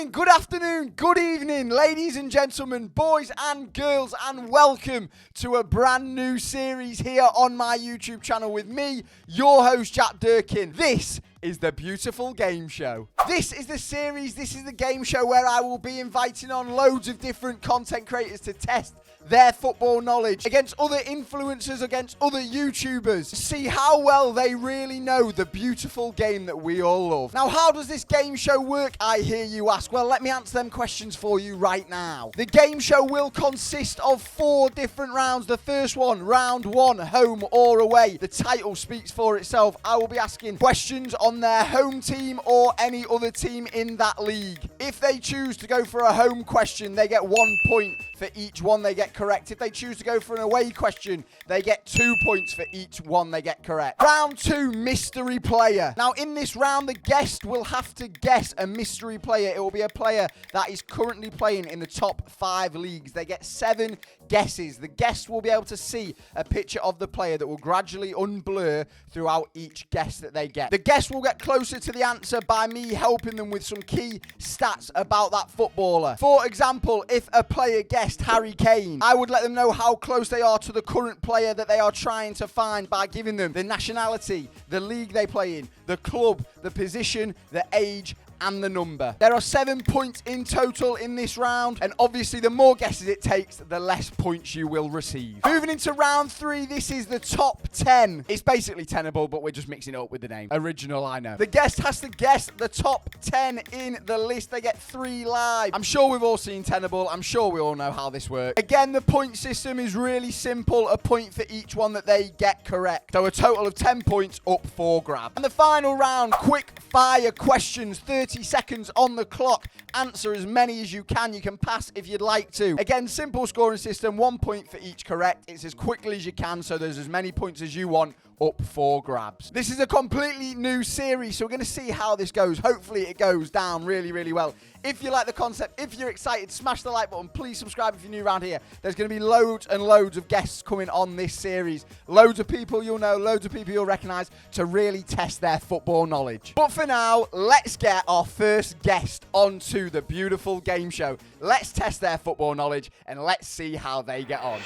morning, good afternoon, good evening, ladies and gentlemen, boys and girls, and welcome to a brand new series here on my YouTube channel with me, your host, Jack Durkin. This is the Beautiful Game Show. This is the series, this is the game show where I will be inviting on loads of different content creators to test their football knowledge against other influencers, against other YouTubers, see how well they really know the beautiful game that we all love. Now, how does this game show work, I hear you ask? Well, let me answer them questions for you right now. The game show will consist of 4 different rounds. The first one, round 1, home or away. The title speaks for itself. I will be asking questions on their home team or any other team in that league. If they choose to go for a home question, they get 1 point for each one they get correct. If they choose to go for an away question, they get 2 points for each one they get correct. Round 2, mystery player. Now, in this round, the guest will have to guess a mystery player. It will be a player that is currently playing in the top 5 leagues. They get 7 guesses. The guest will be able to see a picture of the player that will gradually unblur throughout each guess that they get. The guest will get closer to the answer by me helping them with some key stats about that footballer. For example, if a player guessed Harry Kane, I would let them know how close they are to the current player that they are trying to find by giving them the nationality, the league they play in, the club, the position, the age, and the number. There are 7 points in total in this round, and obviously the more guesses it takes, the less points you will receive. Moving into round 3, this is the top 10. It's basically Tenable, but we're just mixing it up with the name. Original, I know. The guest has to guess the top 10 in the list. They get 3 live. I'm sure we've all seen Tenable. I'm sure we all know how this works. Again, the point system is really simple. A point for each one that they get correct. So a total of 10 points up for grab. And the final round, quick fire questions, 30 seconds on the clock. Answer as many as you can. You can pass if you'd like to. Again, simple scoring system, 1 point for each correct. It's as quickly as you can, so there's as many points as you want up for grabs. This is a completely new series, so we're going to see how this goes. Hopefully it goes down really, really well. If you like the concept, if you're excited, smash the like button. Please subscribe if you're new around here. There's going to be loads and loads of guests coming on this series. Loads of people you'll know, loads of people you'll recognise to really test their football knowledge. But for now, let's get our first guest onto the Beautiful Game Show. Let's test their football knowledge and let's see how they get on.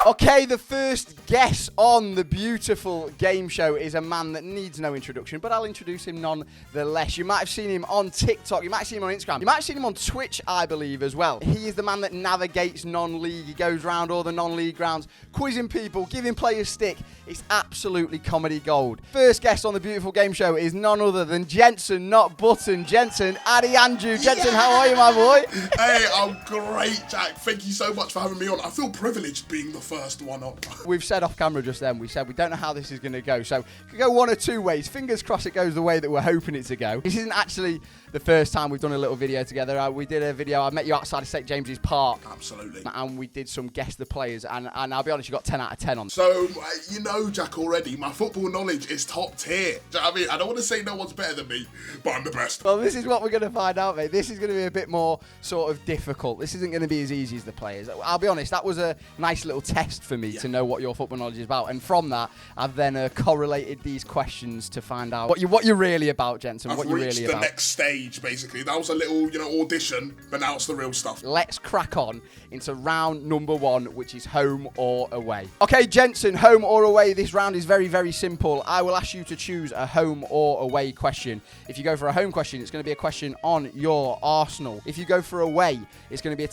Okay, the first guest on the Beautiful Game Show is a man that needs no introduction, but I'll introduce him nonetheless. You might have seen him on TikTok, you might have seen him on Instagram, you might have seen him on Twitch, I believe, as well. He is the man that navigates non-league. He goes around all the non-league grounds, quizzing people, giving players stick. It's absolutely comedy gold. First guest on the Beautiful Game Show is none other than JENSENNOTBUTTON, Jensen Adeyanju. Jensen, how are you, my boy? Hey, I'm great, Jack. Thank you so much for having me on. I feel privileged being the first one up. We've said off camera just then, we said we don't know how this is going to go, so it could go one or 2 ways. Fingers crossed it goes the way that we're hoping it to go. This isn't actually the first time we've done a little video together. We did a video, I met you outside of St James's Park. Absolutely. And we did some guess the players, and I'll be honest, you got 10 out of 10 on. So, you know, Jack, already, my football knowledge is top tier. Do you know what I mean? I don't want to say no one's better than me, but I'm the best. Well, this is what we're going to find out, mate. This is going to be a bit more sort of difficult. This isn't going to be as easy as the players. I'll be honest, that was a nice little test for me to know what your football knowledge is about, and from that, I've then correlated these questions to find out what you're really about, Jensen. What you're really about. I've reached the next stage, basically. That was a little, audition, but now it's the real stuff. Let's crack on into round number 1, which is home or away. Okay, Jensen, home or away. This round is very, very simple. I will ask you to choose a home or away question. If you go for a home question, it's going to be a question on your Arsenal. If you go for away, it's going to be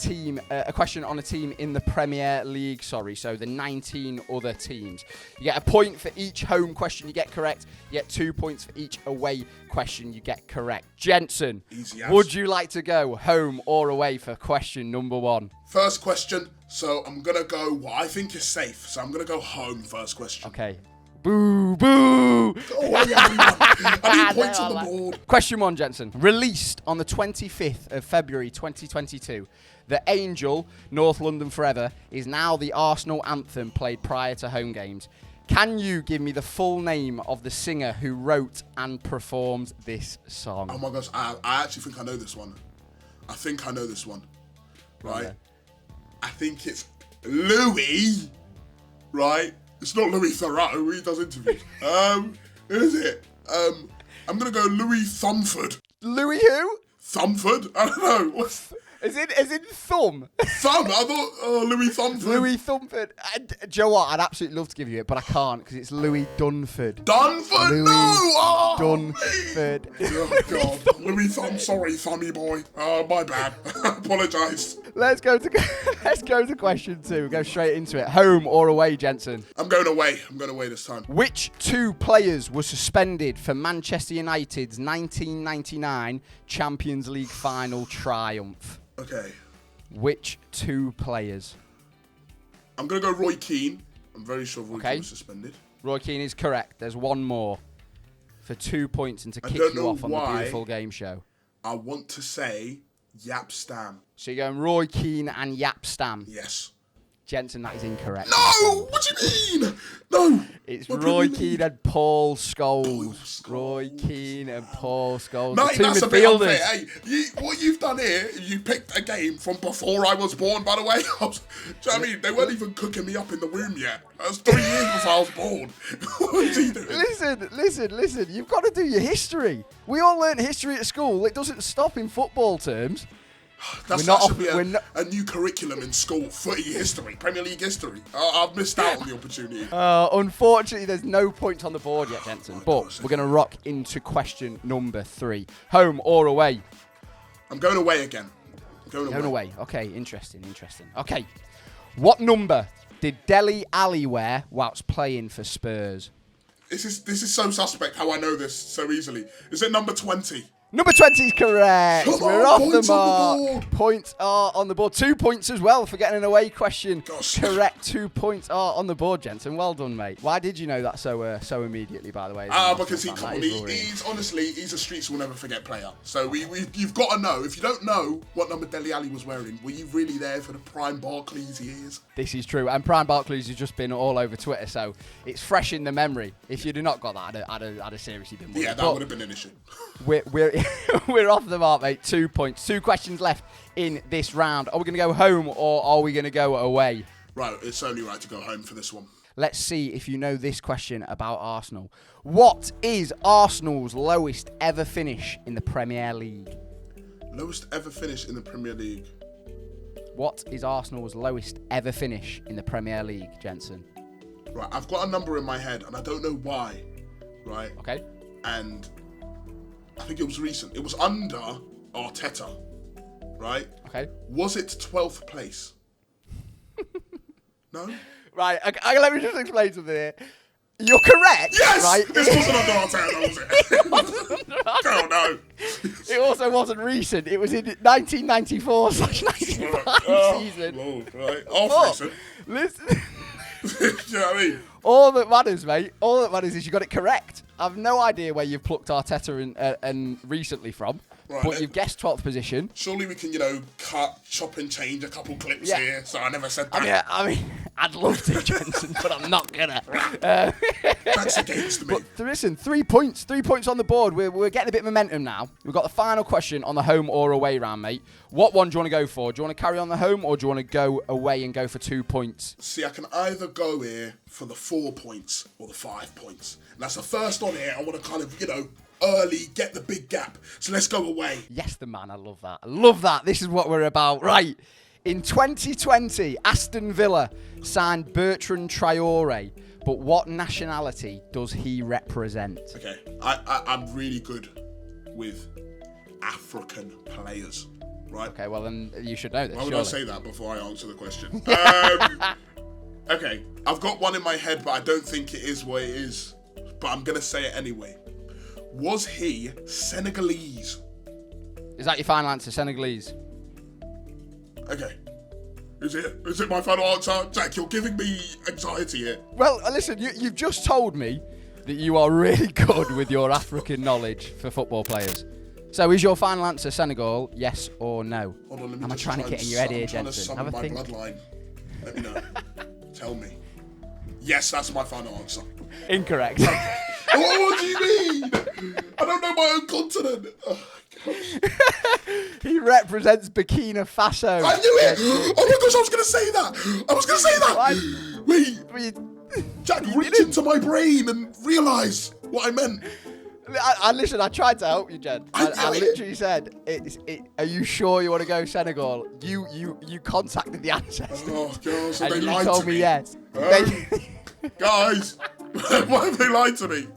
a question on a team in the Premier League, so the 19 other teams. You get a point for each home question you get correct. You get 2 points for each away question you get correct. Jensen, would you like to go home or away for question number 1? First question, so I'm going to go what I think is safe. So I'm going to go home first question. Okay. Boo, boo. Oh, I need points on the board. Question 1, Jensen. Released on the 25th of February 2022, The Angel, North London Forever, is now the Arsenal anthem played prior to home games. Can you give me the full name of the singer who wrote and performed this song? Oh my gosh, I actually think I know this one. Right? Okay. I think it's Louis, right? It's not Louis Theroux. He does interviews. Who is it? I'm going to go Louis Thumford. Louis who? Thumford? I don't know. As in thumb? Thumb? I thought, Louis Thumford. Louis Thumford. Do you know what? I'd absolutely love to give you it, but I can't because it's Louis Dunford. Dunford? Louis No! Oh, Dunford. Oh, God. Louis sorry, Thummy boy. Oh, my bad. Apologise. Let's go to question 2. We'll go straight into it. Home or away, Jensen? I'm going away. I'm going away this time. Which 2 players were suspended for Manchester United's 1999 Champions League final triumph? Okay. Which 2 players? I'm going to go Roy Keane. I'm very sure Roy Keane was suspended. Roy Keane is correct. There's one more for 2 points and to kick you off on the beautiful game show. I want to say Yap Stam. So you're going Roy Keane and Yap Stam. Yes. Jensen, that is incorrect. No! What do you mean? No! It's Roy Keane and Paul Scholes. Roy Keane and Paul Scholes. Mate, the 2 that's midfielders. a bit unfair. Hey, what you've done here, you picked a game from before I was born, by the way. Do you know what I mean? They weren't even cooking me up in the womb yet. That was 3 years before I was born. What is he doing? Listen. You've got to do your history. We all learn history at school. It doesn't stop in football terms. That should be a new curriculum in school. Footy history, Premier League history. I've missed out on the opportunity. Unfortunately, there's no points on the board yet, Jensen. But we're going to rock into question number 3. Home or away? I'm going away again. Going away. Okay, interesting. Okay. What number did Dele Alli wear whilst playing for Spurs? This is so suspect how I know this so easily. Is it number 20? Number 20 is correct. We're off the mark. Points are on the board. 2 points as well for getting an away question. Gosh. Correct. 2 points are on the board, Jensen. Well done, mate. Why did you know that so immediately, by the way? Because he's a streets will never forget player. So you've got to know. If you don't know what number Dele Alli was wearing, were you really there for the prime Barclays years? This is true. And prime Barclays has just been all over Twitter, so it's fresh in the memory. If you'd have not got that, I'd have seriously been worried. Yeah, that would have been an issue. We're off the mark, mate. 2 points. 2 questions left in this round. Are we going to go home or are we going to go away? Right, it's only right to go home for this one. Let's see if you know this question about Arsenal. What is Arsenal's lowest ever finish in the Premier League? Lowest ever finish in the Premier League? What is Arsenal's lowest ever finish in the Premier League, Jensen? Right, I've got a number in my head and I don't know why. Right? Okay. And I think it was recent. It was under Arteta, right? Okay. Was it 12th place? No? Right, let me just explain something here. You're correct. Yes! Right? This wasn't under Arteta, was it? Oh, no. It also wasn't recent. It was in 1994/95 season. Lord, right. Off recent. Listen. Do you know what I mean? All that matters, mate, is you got it correct. I've no idea where you've plucked Arteta and recently from, right, but you've guessed 12th position. Surely we can, cut, chop and change a couple clips here, so I never said that. I mean, I'd love to, Jensen, but I'm not gonna. That's against me. But listen, 3 points. 3 points on the board. We're getting a bit of momentum now. We've got the final question on the home or away round, mate. What one do you want to go for? Do you want to carry on the home or do you want to go away and go for 2 points? See, I can either go here for the 4 points or the 5 points. And that's the first on here. I want to kind of, early get the big gap. So let's go away. Yes, the man. I love that. I love that. This is what we're about. Right. In 2020, Aston Villa signed Bertrand Traore. But what nationality does he represent? Okay. I'm really good with African players. Right? Okay, well, then you should know this. Why would surely. I say that before I answer the question? Okay, I've got one in my head, but I don't think it is what it is. But I'm going to say it anyway. Was he Senegalese? Is that your final answer, Senegalese? Okay. Is it my final answer? Jack, you're giving me anxiety here. Well, listen, you've just told me that you are really good with your African knowledge for football players. So is your final answer Senegal, yes or no? Hold on, let me Am I just trying to get in your head here, Jensen? Have a my think. bloodline. Let me know. Tell me. Yes, that's my final answer. Incorrect. What do you mean? I don't know my own continent. Oh, gosh. He represents Burkina Faso. I knew it! Oh my gosh, I was going to say that! Wait! Jack, reach into my brain and realise what I meant. Listen, I tried to help you, Jen. I literally said, are you sure you want to go Senegal? You contacted the ancestors. Oh, God, so and they you lied told to me me. yes. Guys, why have they lied to me?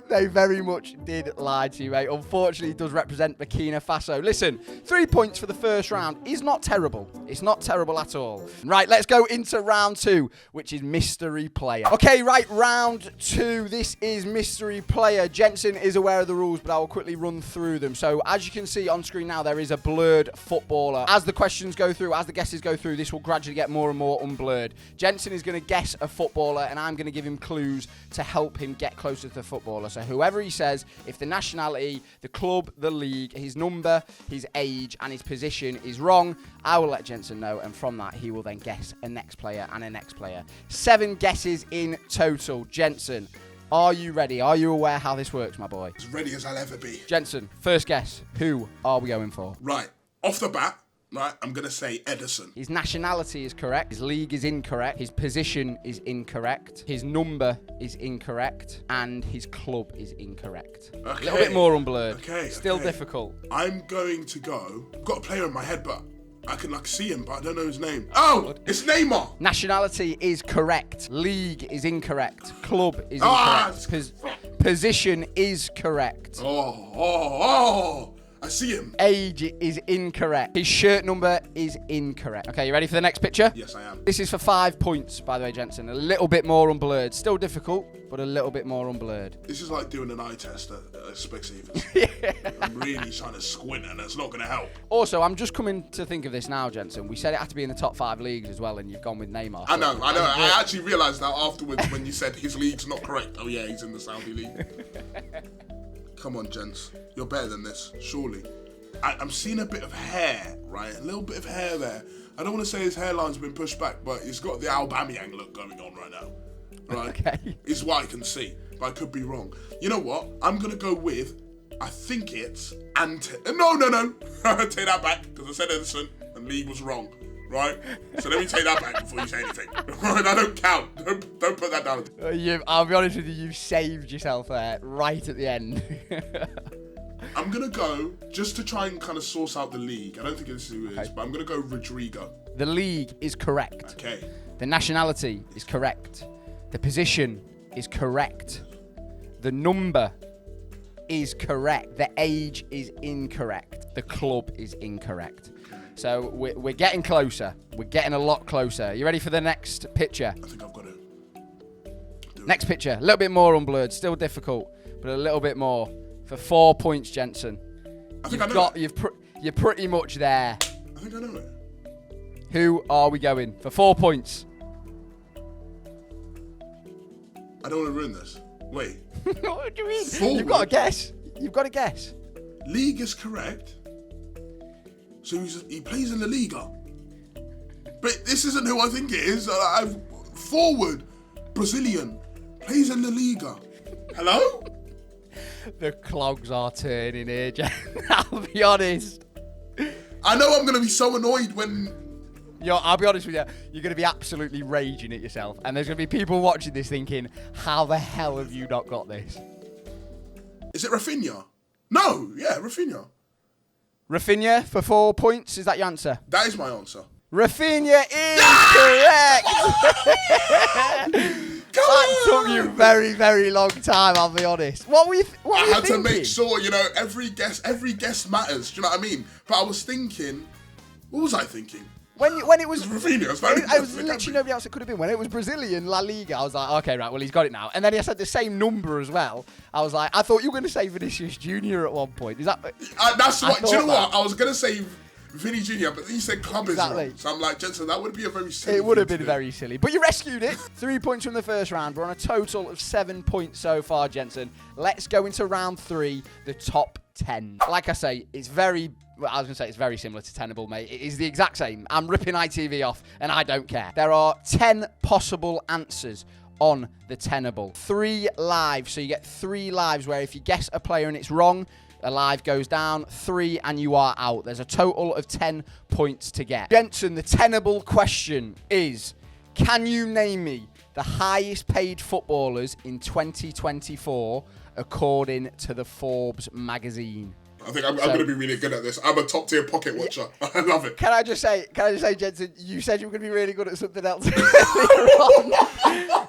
They very much did lie to you, mate. Unfortunately, it does represent Burkina Faso. Listen, 3 points for the first round is not terrible. It's not terrible at all. Right, let's go into round 2, which is mystery player. Okay, right, round 2. This is mystery player. Jensen is aware of the rules, but I will quickly run through them. So, as you can see on screen now, there is a blurred footballer. As the questions go through, as the guesses go through, this will gradually get more and more unblurred. Jensen is going to guess a footballer, and I'm going to give him clues to help him get closer to the footballer. So whoever he says, if the nationality, the club, the league, his number, his age, and his position is wrong, I will let Jensen know, and from that, he will then guess a next player and a next player. 7 guesses in total. Jensen, are you ready? Are you aware how this works, my boy? As ready as I'll ever be. Jensen, first guess. Who are we going for? Right, off the bat, right, I'm going to say Edison. His nationality is correct. His league is incorrect. His position is incorrect. His number is incorrect. And his club is incorrect. Okay. A little bit more unblurred. Okay. Still difficult. I'm going to go. I've got a player in my head, but I can see him, but I don't know his name. Oh, it's Neymar. Nationality is correct. League is incorrect. Club is incorrect. Position is correct. Oh. I see him. Age is incorrect. His shirt number is incorrect. Okay, you ready for the next picture? Yes, I am. This is for 5 points, by the way, Jensen. A little bit more unblurred. Still difficult, but a little bit more unblurred. This is like doing an eye test at Specsavers. I'm really trying to squint, and it's not going to help. Also, I'm just coming to think of this now, Jensen. We said it had to be in the top 5 leagues as well, and you've gone with Neymar. I know. I actually realised that afterwards when you said his league's not correct. Oh, yeah, he's in the Saudi league. Come on, gents. You're better than this, surely. I'm seeing a bit of hair, right? A little bit of hair there. I don't want to say his hairline's been pushed back, but he's got the Aubameyang look going on right now. Right? Okay. Is what I can see, but I could be wrong. You know what? I'm going to go with, I think it's No. Take that back, because I said Edison, and league was wrong. Right? So let me take that back before you say anything. Right? I don't count. Don't put that down. I'll be honest with you, you've saved yourself there right at the end. I'm going to go, just to try and kind of source out the league. I don't think this is who it is, but I'm going to go Rodrigo. The league is correct. Okay. The nationality is correct. The position is correct. The number is correct. The age is incorrect. The club is incorrect. So we're getting closer. We're getting a lot closer. You ready for the next picture? I think I've got to do Next picture. A little bit more unblurred. Still difficult, but a little bit more. For 4 points, Jensen. I think I know it. You're pretty much there. I think I know it. Who are we going? For 4 points. I don't want to ruin this. Wait. What do you mean? Forward. You've got to guess. You've got to guess. League is correct. So he plays in the Liga. But this isn't who I think it is. Forward. Brazilian. Plays in the Liga. Hello? The clogs are turning here, Jen. I'll be honest. I know I'm going to be so annoyed when... I'll be honest with you. You're going to be absolutely raging at yourself. And there's going to be people watching this thinking, how the hell have you not got this? Is it Rafinha? No. Yeah, Rafinha. Rafinha for 4 points. Is that your answer? That is my answer. Rafinha is correct. That took you very, very long time, I'll be honest. What were you thinking? I had to make sure, every guess matters. Do you know what I mean? But I was thinking, what was I thinking? When it was Rafinha, I was literally nobody else it could have been. When it was Brazilian La Liga, I was like, okay, right, well, he's got it now. And then he said the same number as well. I was like, I thought you were going to say Vinicius Junior at one point. Is that? That's what. Do you know what? I was going to say Vinny Junior, but then you said club is exactly. wrong. So I'm like, Jensen, that would be a very silly. It would have been very silly, but you rescued it. 3 points from the first round. We're on a total of 7 points so far, Jensen. Let's go into round 3, the top 10. Like I say, it's very. Well, I was going to say it's very similar to Tenable, mate. It is the exact same. I'm ripping ITV off, and I don't care. There are 10 possible answers on the Tenable. 3 lives, so you get 3 lives where if you guess a player and it's wrong, a live goes down, 3 and you are out. There's a total of 10 points to get. Jensen, the Tenable question is, can you name me the the highest paid footballers in 2024 according to the Forbes magazine. I think I'm going to be really good at this. I'm a top tier pocket watcher. I love it. Can I just say, Jensen, you said you were going to be really good at something else.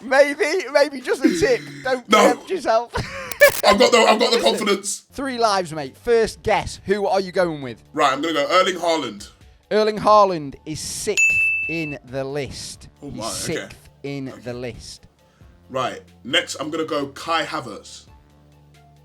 maybe just a tip. Don't tempt yourself. I've got the confidence. 3 lives, mate. First guess. Who are you going with? Right, I'm going to go Erling Haaland. Erling Haaland is 6th in the list. Oh my, He's 6th in the list. Right, next I'm going to go Kai Havertz.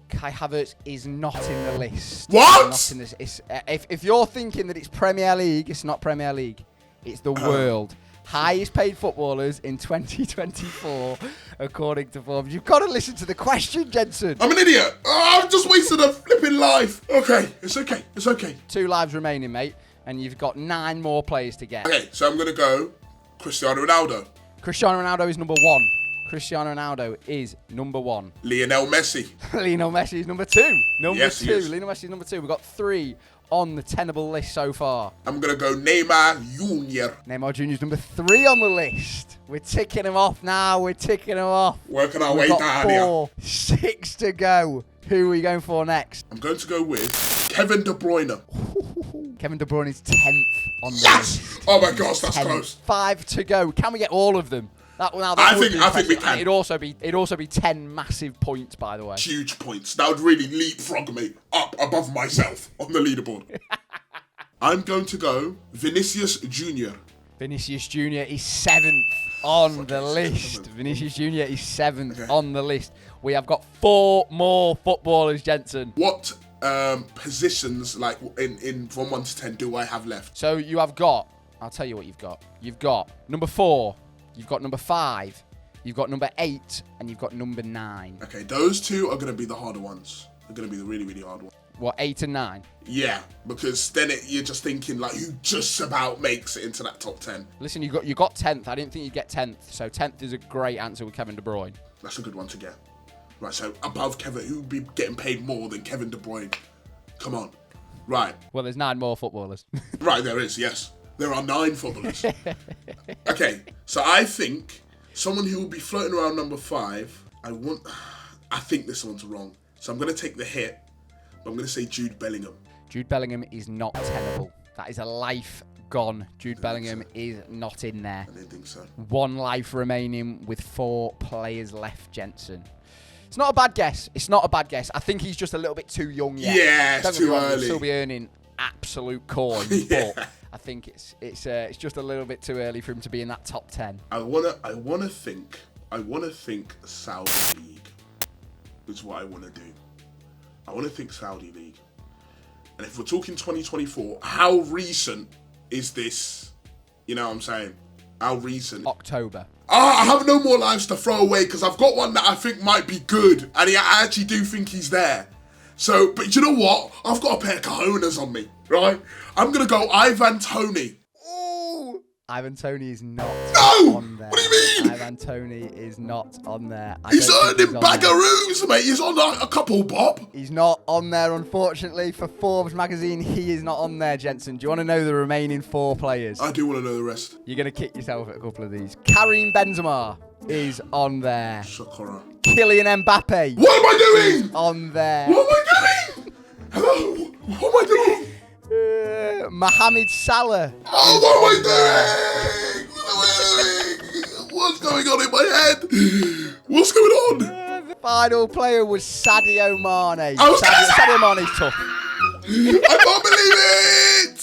Kai Havertz is not in the list. What? Not in this. If you're thinking that it's Premier League, it's not Premier League. It's the world. Highest paid footballers in 2024, according to Forbes. You've got to listen to the question, Jensen. I'm an idiot. Oh, I've just wasted a flipping life. Okay, it's okay. It's okay. 2 lives remaining, mate, and you've got 9 more players to get. Okay, so I'm going to go Cristiano Ronaldo. Cristiano Ronaldo is number 1. Cristiano Ronaldo is number 1. Lionel Messi. Lionel Messi is number 2. Yes, he is. Lionel Messi is number 2. We've got 3 on the tenable list so far. I'm going to go Neymar Jr. Neymar Jr. is number 3 on the list. We're ticking him off now. Working our way down here. 4, 6 to go. Who are we going for next? I'm going to go with Kevin De Bruyne. Kevin De Bruyne is 10th on the list. Oh my gosh, that's 10th. close. 5 to go. Can we get all of them? I think we can. It'd also be 10 massive points, by the way. Huge points. That would really leapfrog me up above myself on the leaderboard. I'm going to go Vinicius Jr. Vinicius Jr. is 7th on the list. Vinicius Jr. is 7th on the list. We have got 4 more footballers, Jensen. What positions, like in from 1 to 10, do I have left? So you have got, I'll tell you what you've got. You've got number 4. You've got number 5, you've got number 8, and you've got number 9. Okay, those 2 are going to be the harder ones. They're going to be the really, really hard ones. What, 8 and 9? Yeah, because then you're just thinking like who just about makes it into that top 10. Listen, you got 10th. I didn't think you'd get 10th. So 10th is a great answer with Kevin De Bruyne. That's a good one to get. Right, so above Kevin, who would be getting paid more than Kevin De Bruyne? Come on. Right. Well, there's 9 more footballers. Right, there is, yes. There are 9 footballers. Okay, so I think someone who will be floating around number 5, I think this one's wrong. So I'm going to take the hit, but I'm going to say Jude Bellingham. Jude Bellingham is not tenable. That is a life gone. Jude Bellingham is not in there. I didn't think so. 1 life remaining with 4 players left, Jensen. It's not a bad guess. I think he's just a little bit too young yet. Yeah, it's too early. He'll still be earning absolute coin, but I think it's just a little bit too early for him to be in that top 10. I wanna think Saudi League is what I wanna do. I wanna think Saudi League. And if we're talking 2024, how recent is this? You know what I'm saying? How recent? October. I have no more lives to throw away because I've got one that I think might be good, and I actually do think he's there. So, but you know what? I've got a pair of cojones on me, right? I'm going to go Ivan Toney. Ooh! Ivan Toney is not on there. What do you mean? Ivan Toney is not on there. He's earning bagaroos, mate. He's on a couple bob. He's not on there, unfortunately. For Forbes magazine, he is not on there, Jensen. Do you want to know the remaining 4 players? I do want to know the rest. You're going to kick yourself at a couple of these. Karim Benzema is on there. Shakira. Kylian Mbappe. What am I doing? On there. What am I doing? Hello? What am I doing? Mohamed Salah. Oh, what am I doing? What's going on in my head? What's going on? The final player was Sadio Mane. Sadio Mane's tough. I can't believe it!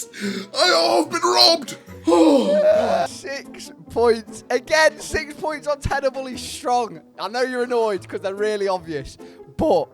I've been robbed. Oh. 6 points. Again, 6 points on tenable is strong. I know you're annoyed because they're really obvious, but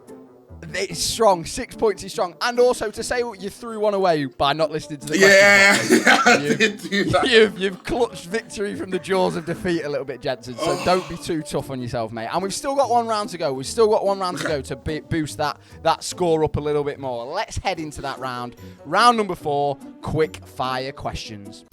it's strong. 6 points is strong. And also to say you threw one away by not listening to the question. I did do that. You've clutched victory from the jaws of defeat a little bit, Jensen. So don't be too tough on yourself, mate. And we've still got 1 round to go. To boost that score up a little bit more. Let's head into that round. Round number 4, quick fire questions.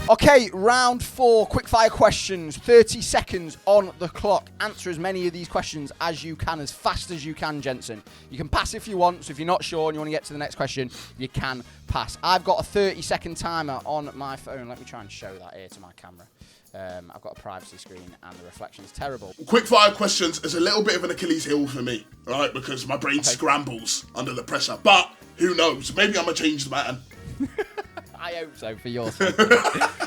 Okay, round 4, quickfire questions, 30 seconds on the clock. Answer as many of these questions as you can, as fast as you can, Jensen. You can pass if you want, so if you're not sure and you want to get to the next question, you can pass. I've got a 30-second timer on my phone. Let me try and show that here to my camera. I've got a privacy screen and the reflection is terrible. Quickfire questions is a little bit of an Achilles heel for me, right? Because my brain scrambles under the pressure. But who knows? Maybe I'm a changed man. I hope so, for your sake.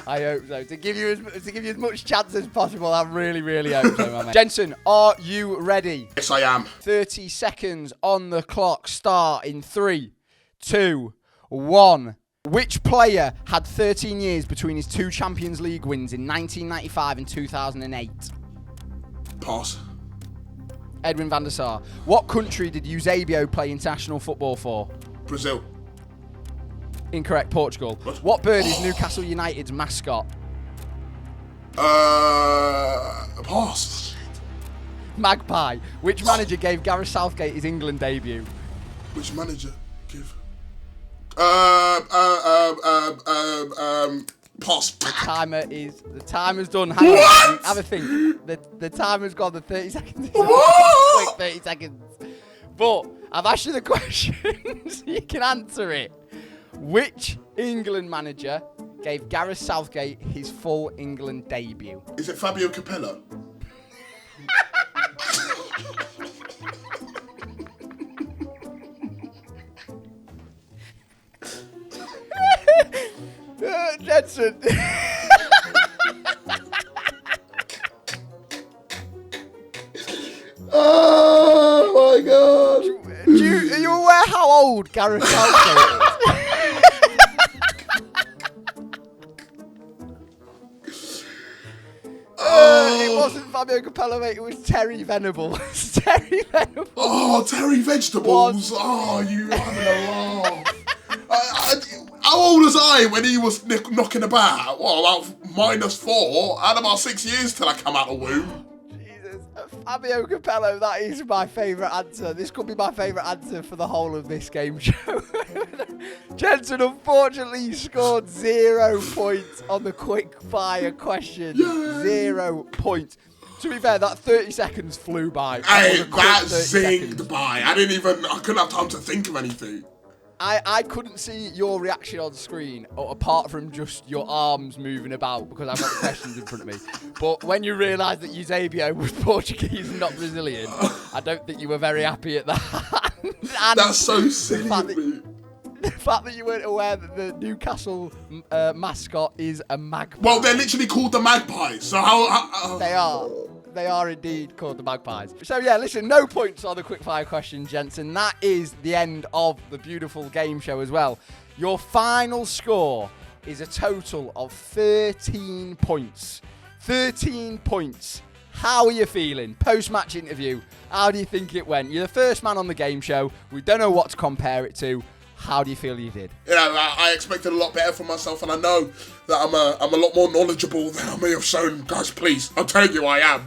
I hope so. To give you as much chance as possible, I really, really hope so, my man. Jensen, are you ready? Yes, I am. 30 seconds on the clock. Start in 3, 2, 1. Which player had 13 years between his 2 Champions League wins in 1995 and 2008? Pass. Edwin van der Sar. What country did Eusebio play international football for? Brazil. Incorrect, Portugal. What bird is Newcastle United's mascot? Pass. Magpie. Which manager gave Gareth Southgate his England debut? Which manager give? Pass. The timer's done. Hang on. Have a think. The timer's gone. The 30 seconds. Quick 30 seconds. But I've asked you the question, so you can answer it. Which England manager gave Gareth Southgate his full England debut? Is it Fabio Capello? Jensen. Oh my God! Are you aware how old Gareth Southgate is? It wasn't Fabio Capello, mate. It was Terry Venables. Terry Venables. Oh, Terry Vegetables. Oh, you having a laugh. How old was I when he was knocking about? Well, about -4. I had about 6 years till I come out of the womb. Jesus. Fabio Capello, that is my favourite answer. This could be my favourite answer for the whole of this game show. Jensen unfortunately scored 0 points on the quick fire question. Yay. 0 points. To be fair, that 30 seconds flew by. Hey, that 30 zinged seconds. by. I couldn't have time to think of anything. I couldn't see your reaction on screen, apart from just your arms moving about, because I've got the questions in front of me. But when you realised that Eusebio was Portuguese and not Brazilian, I don't think you were very happy at that. And That's so silly of me. the fact that you weren't aware that the Newcastle mascot is a magpie. Well, they're literally called the Magpies. So how They are. They are indeed called the Magpies. So yeah, listen, no points on the quickfire question, Jensen. That is the end of the beautiful game show as well. Your final score is a total of 13 points. 13 points. How are you feeling? Post-match interview. How do you think it went? You're the first man on the game show. We don't know what to compare it to. How do you feel you did? Yeah, I expected a lot better from myself, and I know that I'm a lot more knowledgeable than I may have shown. Guys, please, I'm telling you I am.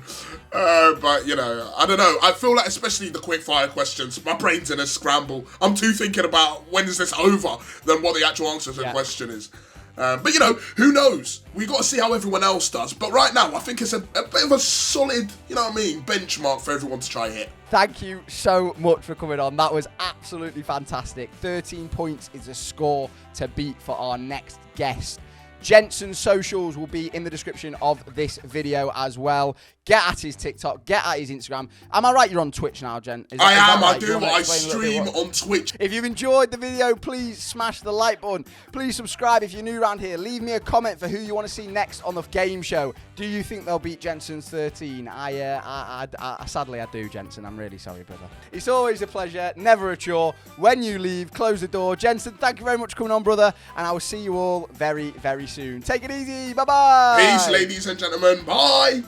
But, you know, I don't know. I feel like, especially the quick-fire questions, my brain's in a scramble. I'm too thinking about when is this over than what the actual answer to the question is. But, you know, who knows? We've got to see how everyone else does. But right now, I think it's a bit of a solid, you know what I mean, benchmark for everyone to try hit. Thank you so much for coming on. That was absolutely fantastic. 13 points is a score to beat for our next guest. Jensen's socials will be in the description of this video as well. Get at his TikTok, get at his Instagram. Am I right you're on Twitch now, Jen? I am, right? I do. I stream on Twitch. If you've enjoyed the video, please smash the like button. Please subscribe if you're new around here. Leave me a comment for who you want to see next on the game show. Do you think they'll beat Jensen's 13? Sadly, I do, Jensen. I'm really sorry, brother. It's always a pleasure, never a chore. When you leave, close the door. Jensen, thank you very much for coming on, brother. And I will see you all very, very soon. Take it easy. Bye-bye. Peace, ladies and gentlemen. Bye.